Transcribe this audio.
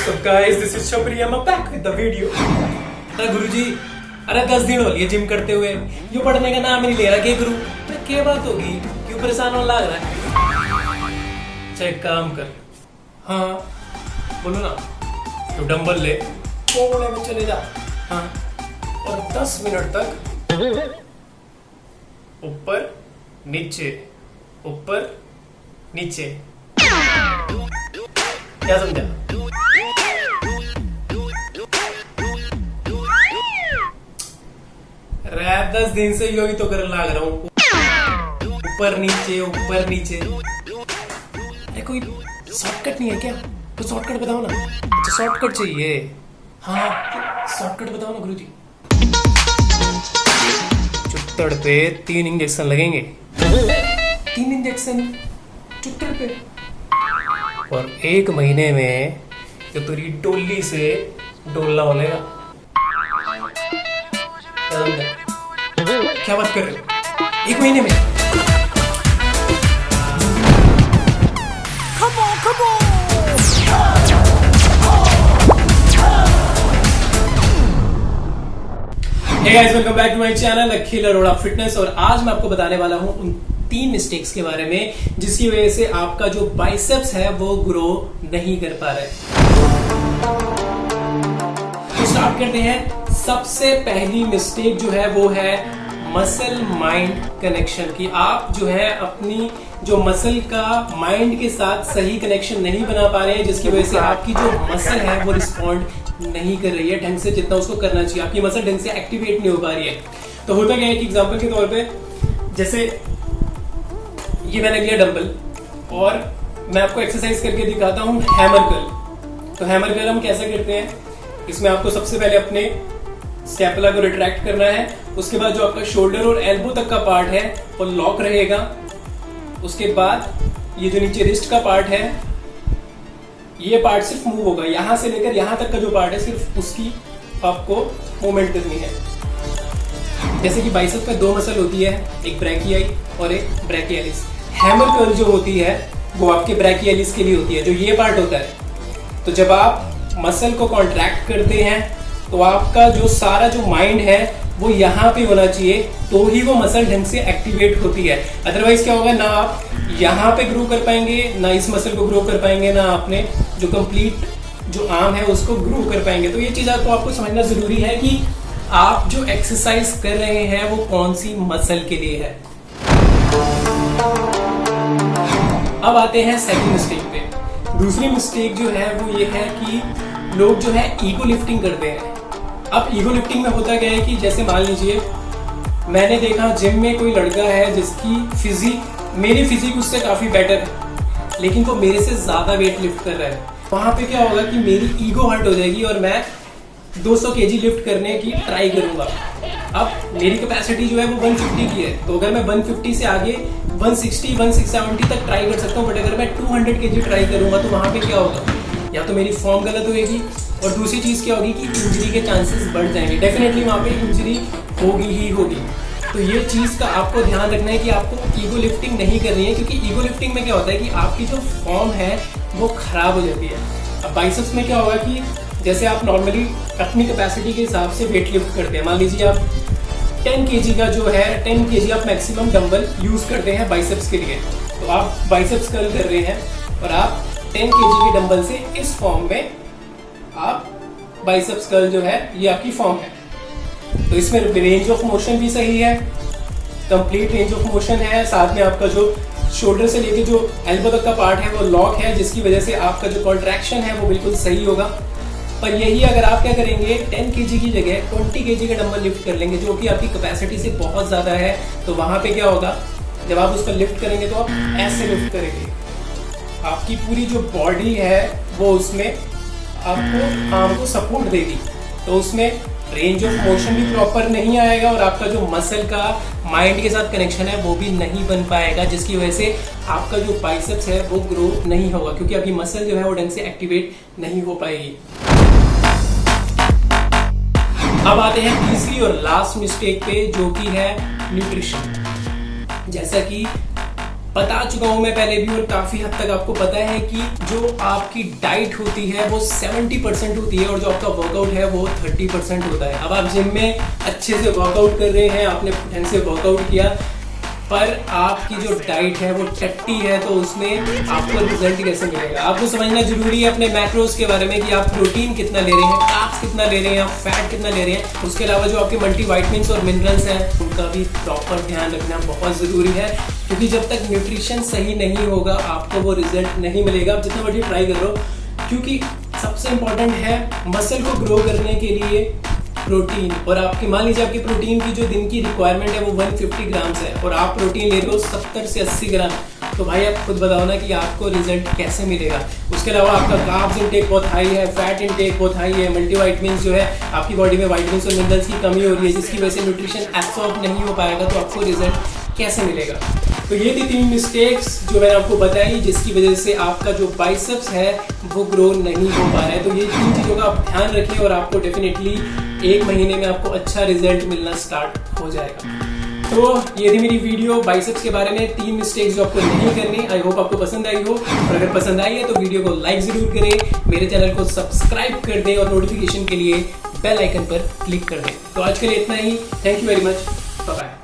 What's up guys, this is Chapri. I'm back with the video. अरे गुरुजी, अरे 10 दिन हो लिए जिम करते हुए, यूं पढ़ने का नाम ही नहीं ले रहा के गुरु। अरे क्या बात होगी, क्यों परेशान होने लग रहा है? चल एक काम कर, हाँ बोलो ना, तो डंबल ले, कोने में चले जा, हाँ, और 10 मिनट तक ऊपर नीचे ऊपर नीचे, क्या समझा? रैप 10 दिन से योगी तो करने लग रहा हूँ, ऊपर नीचे। अरे कोई शॉर्टकट नहीं है क्या? तो शॉर्टकट बताओ ना। अच्छा शॉर्टकट चाहिए, हाँ शॉर्टकट बताओ ना गुरुजी। चुट्टड़ पे 3 इंजेक्शन लगेंगे। 3 इंजेक्शन चुट्टड़ पे, और 1 महीने में जो तेरी डोली से डोलना होलेगा। क्या बात कर रहे हो? 1 महीने में? Come on. Hey guys, welcome back to my channel Akhil Arora fitness. और आज मैं आपको बताने वाला हूं उन 3 मिस्टेक्स के बारे में जिसकी वजह से आपका जो बाइसेप्स है वो ग्रो नहीं कर पा रहे। तो स्टार्ट करते हैं। सबसे पहली मिस्टेक जो है वो है मसल माइंड कनेक्शन की। आप जो है अपनी जो मसल का माइंड के साथ सही कनेक्शन नहीं बना पा रहे हैं, जिसकी वजह से आपकी जो मसल है वो रिस्पॉन्ड नहीं कर रही है ढंग से, जितना उसको करना चाहिए। आपकी मसल ढंग से एक्टिवेट नहीं हो पा रही है। तो होता क्या है कि एग्जांपल के तौर पे जैसे ये मैंने लिया डंबल और मैं आपको एक्सरसाइज करके दिखाता हूँ हैमर कर्ल। तो हैमर कर्ल हम कैसे करते हैं? इसमें आपको सबसे पहले अपने स्कैपुला को रिट्रैक्ट करना है। उसके बाद जो आपका शोल्डर और एल्बो तक का पार्ट है वो लॉक रहेगा। उसके बाद ये जो नीचे रिस्ट का पार्ट है ये पार्ट सिर्फ मूव होगा। यहां से लेकर यहां तक का जो पार्ट है सिर्फ उसकी आपको मूवमेंट करनी है। जैसे कि बाइसेप्स में 2 मसल होती है, एक ब्रैकियाई और एक ब्रैकियालिस। हैमर कर्ल जो होती है वो आपके ब्रैकियालिस के लिए होती है, जो ये पार्ट होता है। तो जब आप मसल को कॉन्ट्रैक्ट करते हैं तो आपका जो सारा जो माइंड है वो यहाँ पे होना चाहिए, तो ही वो मसल ढंग से एक्टिवेट होती है। अदरवाइज क्या होगा, ना आप यहाँ पे ग्रो कर पाएंगे, ना इस मसल को ग्रो कर पाएंगे, ना आपने जो कंप्लीट जो आर्म है उसको ग्रो कर पाएंगे। तो ये चीज आपको समझना जरूरी है कि आप जो एक्सरसाइज कर रहे हैं वो कौन सी मसल के लिए है। अब आते हैं सेकंड मिस्टेक पे। दूसरी मिस्टेक जो है वो ये है कि लोग जो है ईगो लिफ्टिंग करते हैं। अब ईगो लिफ्टिंग में होता क्या है कि जैसे मान लीजिए मैंने देखा जिम में कोई लड़का है जिसकी फिजिक मेरी फिजिक उससे काफी बेटर है, लेकिन वो मेरे से ज्यादा वेट लिफ्ट कर रहा है। वहां पे क्या होगा कि मेरी ईगो हर्ट हो जाएगी और मैं 200 kg लिफ्ट करने की ट्राई करूंगा। अब मेरी कैपेसिटी जो है वो 150 की है, तो अगर मैं 150 से आगे 160, 170 तक ट्राई कर सकता हूँ, बट अगर मैं 200 kg ट्राई करूंगा तो वहां पे क्या होगा, या तो मेरी फॉर्म गलत होगी और दूसरी चीज क्या होगी कि इंजरी के चांसेस बढ़ जाएंगे। डेफिनेटली वहां पे इंजरी होगी ही होगी। तो ये चीज का आपको ध्यान रखना है कि आपको ईगो लिफ्टिंग नहीं करनी है, क्योंकि ईगो लिफ्टिंग में क्या होता है कि आपकी जो फॉर्म है वो खराब हो जाती है। अब बाइसेप्स में क्या होगा कि जैसे आप नॉर्मली अपनी कैपेसिटी के हिसाब से वेट लिफ्ट करते हैं। मान लीजिए आप 10 kg का जो है 10 kg आप मैक्सिमम डंबल यूज करते हैं बाइसेप्स के लिए। तो आप बाइसेप्स कर्ल कर रहे हैं और आप 10 kg के डंबल से इस फॉर्म में आप बाइसेप्स कर्ल जो है ये आपकी फॉर्म है। तो इसमें रेंज ऑफ मोशन भी सही है, कंप्लीट रेंज ऑफ मोशन है। साथ में आपका जो शोल्डर से लेके जो एल्बो तक का पार्ट है वो लॉक है, जिसकी वजह से आपका जो कॉन्ट्रैक्शन है वो बिल्कुल सही होगा। पर यही अगर आप क्या करेंगे 10 kg की जगह 20 kg का डंबल लिफ्ट कर लेंगे, जो कि आपकी कैपेसिटी से बहुत ज्यादा है, तो वहां पे क्या होगा, जब आप उसको लिफ्ट करेंगे तो आप ऐसे लिफ्ट करेंगे, आपकी पूरी जो बॉडी है वो उसमें आपको आर्म को सपोर्ट देगी। तो उसमें रेंज ऑफ मोशन भी प्रॉपर नहीं आएगा और आपका जो मसल का माइंड के साथ कनेक्शन है वो भी नहीं बन पाएगा, जिसकी वजह से आपका जो बाइसेप्स है वो ग्रो नहीं होगा, क्योंकि आपकी मसल जो है वो ढंग से एक्टिवेट नहीं हो पाएगी। अब आते हैं तीसरी और लास्ट मिस्टेक पे, जो कि है न्यूट्रिशन। जैसा कि बता चुका हूं मैं पहले भी और काफी हद तक आपको पता है कि जो आपकी डाइट होती है वो 70% होती है और जो आपका वर्कआउट है वो 30% होता है। अब आप जिम में अच्छे से वर्कआउट कर रहे हैं, आपने ढंग से वर्कआउट किया, पर आपकी जो डाइट है वो टट्टी है, तो उसमें आपको रिजल्ट कैसे मिलेगा? आपको समझना जरूरी है अपने मैक्रोस के बारे में कि आप प्रोटीन कितना ले रहे हैं, कार्ब्स कितना ले रहे हैं, आप फैट कितना ले रहे हैं। उसके अलावा जो आपके मल्टीविटामिन्स और मिनरल्स हैं उनका भी प्रॉपर ध्यान रखना बहुत ज़रूरी है, क्योंकि जब तक न्यूट्रिशन सही नहीं होगा आपको वो रिजल्ट नहीं मिलेगा। आप जितना मर्जी ट्राई कर लो, क्योंकि सबसे इंपॉर्टेंट है मसल को ग्रो करने के लिए प्रोटीन। और आपकी मान लीजिए आपकी प्रोटीन की जो दिन की रिक्वायरमेंट है वो 150 ग्राम्स है और आप प्रोटीन ले रहे हो 70 से 80 ग्राम, तो भाई आप खुद बताओ ना कि आपको रिजल्ट कैसे मिलेगा। उसके अलावा आपका कार्ब्स इंटेक बहुत हाई है, फैट इंटेक बहुत हाई है, मल्टीविटामिन्स जो है आपकी बॉडी में विटामिन्स और मिनरल्स की कमी हो रही है जिसकी वजह से न्यूट्रिशन एब्सॉर्ब नहीं हो पाएगा, तो आपको रिजल्ट कैसे मिलेगा? तो ये थी 3 मिस्टेक्स जो मैंने आपको बताई जिसकी वजह से आपका जो बाइसेप्स है वो ग्रो नहीं हो पा रहा है। तो ये 3 चीज़ों का आप ध्यान रखें और आपको डेफिनेटली 1 महीने में आपको अच्छा रिजल्ट मिलना स्टार्ट हो जाएगा। तो ये थी मेरी वीडियो बाइसेप्स के बारे में, 3 मिस्टेक्स जो आपको नहीं करनी। आई होप आपको पसंद आई हो, और अगर पसंद आई है तो वीडियो को लाइक जरूर करें, मेरे चैनल को सब्सक्राइब कर दें और नोटिफिकेशन के लिए बेल आइकन पर क्लिक कर दें। तो आज के लिए इतना ही। Thank you very much, bye bye.